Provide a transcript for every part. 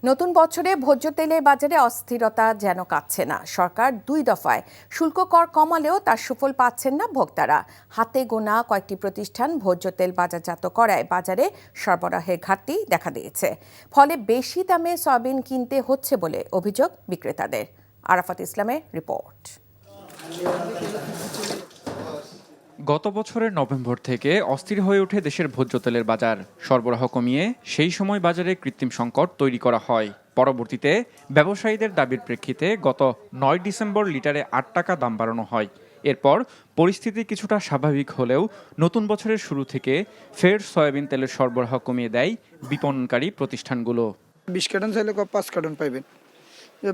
নতুন বছরে ভোজ্য তেলের বাজারে অস্থিরতা যেন কাটছে না। সরকার 2 দফায় শুল্ক কর কমালেও তার সুফল পাচ্ছেন না ভোক্তারা। হাতে গোনা কয়েকটি প্রতিষ্ঠান ভোজ্য তেল বাজারজাত করায় বাজারে সরবরাহের ঘাটতি দেখা দিয়েছে। ফলে বেশি দামে সয়াবিন কিনতে হচ্ছে বলে অভিযোগ বিক্রেতাদের। আরাফাত ইসলামের রিপোর্ট। গত বছরের নভেম্বর থেকে অস্থির হয়ে ওঠে দেশের ভোজ্য তেলের বাজার। সরবরাহ কমিয়ে সেই সময় বাজারে কৃত্রিম সংকট তৈরি করা হয়। পরবর্তীতে ব্যবসায়ীদের দাবির প্রেক্ষিতে গত 9 ডিসেম্বর লিটারে 8 টাকা দাম বাড়ানো হয়। এরপর পরিস্থিতি কিছুটা স্বাভাবিক হলেও নতুন বছরের শুরু থেকে ফের সয়াবিন তেলের সরবরাহ কমিয়ে দেয় বিপণনকারী প্রতিষ্ঠানগুলো। 20 কার্টন চাইলে 5 কার্টন পাইবেন।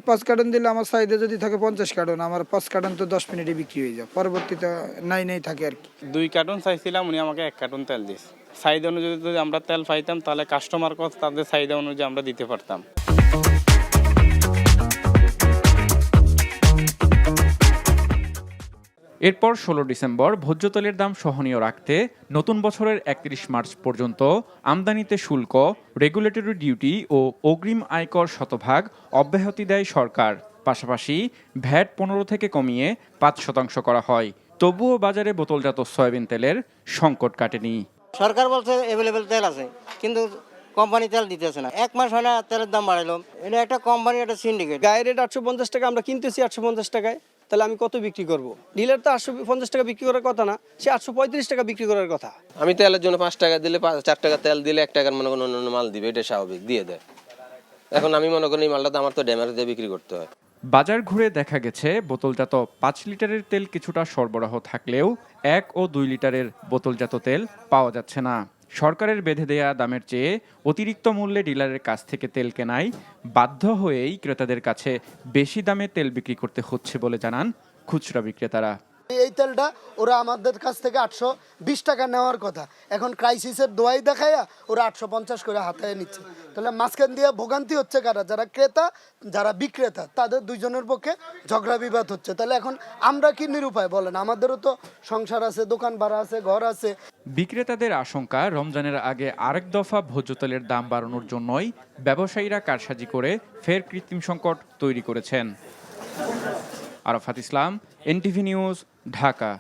5 কার্টন দিলে আমার চাহিদা যদি থাকে 50 কার্টন, আমার 5 কার্টন তো 10 মিনিটে বিক্রি হয়ে যায়। পরবর্তীতে নাই থাকে আর কি। 2 কার্টন চাইছিলাম, উনি আমাকে 1 কার্টন তেল দিয়েছে। চাহিদা অনুযায়ী যদি আমরা তেল পাইতাম তাহলে কাস্টমার তাদের চাহিদা অনুযায়ী আমরা দিতে পারতাম। এরপর 16 ডিসেম্বর ভোজ্য তেলের দাম সহনীয় রাখতে নতুন বছরের 31 মার্চ পর্যন্ত আমদানিতে শুল্ক, রেগুলেটরি ডিউটি ও অগ্রিম আয়কর শতভাগ অব্যাহতি দেয় সরকার। পাশাপাশি ভ্যাট 15 থেকে কমিয়ে 5% করা হয়। তবুও বাজারে বোতলজাত সয়াবিন তেলের সংকট কাটেনি। সরকার বলছে অ্যাভেলেবেল তেল আছে, কিন্তু কোম্পানি তেল দিতেছে না। 1 মাস হয় না তেলের দাম বাড়াইলো। এটা একটা কোম্পানি, একটা সিন্ডিকেট। গায়ের রেট 850 টাকা, আমরা কিনতেছি 850 টাকায়, তাহলে আমি কত বিক্রি করব? ডিলার তো 850 টাকা বিক্রি করার কথা না, সে 835 টাকা বিক্রি করার কথা। আমি তেলের জন্য 5 টাকা দিলে 4 টাকা তেল দিলে 1 টাকার মনে করেন অন্য মাল দিবে, এটা স্বাভাবিক, দিয়ে দেয়। এখন আমি মনে করি এই মালটা তো আমার তো ড্যামেজ দিয়ে বিক্রি করতে হয়। বাজার ঘুরে দেখা গেছে বোতলজাত 5 লিটারের তেল কিছুটা সরবরাহ থাকলেও 1 ও 2 লিটারের বোতলজাত তেল পাওয়া যাচ্ছে না। সরকারের বেঁধে দেয়া দামের চেয়ে অতিরিক্ত মূল্যে ডিলারের কাছ থেকে তেল কেনায় বাধ্য হয়েই ক্রেতাদের কাছে বেশি দামে তেল বিক্রি করতে হচ্ছে বলে জানান খুচরা বিক্রেতারা। এই তেলটা ওরা আমাদের কাছ থেকে 820 টাকা নেওয়ার কথা, এখন ক্রাইসিসের দোয়াই দেখায়া ওরা 850 করে হাতায় নিচ্ছে। তাহলে মাঝখান দিয়ে ভোগান্তি হচ্ছে কারা? যারা ক্রেতা, যারা বিক্রেতা, তাদের দুইজনের পক্ষে ঝগড়া বিবাদ হচ্ছে। তাহলে এখন আমরা কি নিরুপায় বলেন? আমাদেরও তো সংসার আছে, দোকান ভাড়া আছে, ঘর আছে। বিক্রেতাদের আশঙ্কা, রমজানের আগে আরেক দফা ভোজ্য তেলের দাম বাড়ানোর জন্যই ব্যবসায়ীরা কারসাজি করে ফের কৃত্রিম সংকট তৈরি করেছেন। আরাফাত ইসলাম, এনটিভি নিউজ, ঢাকা।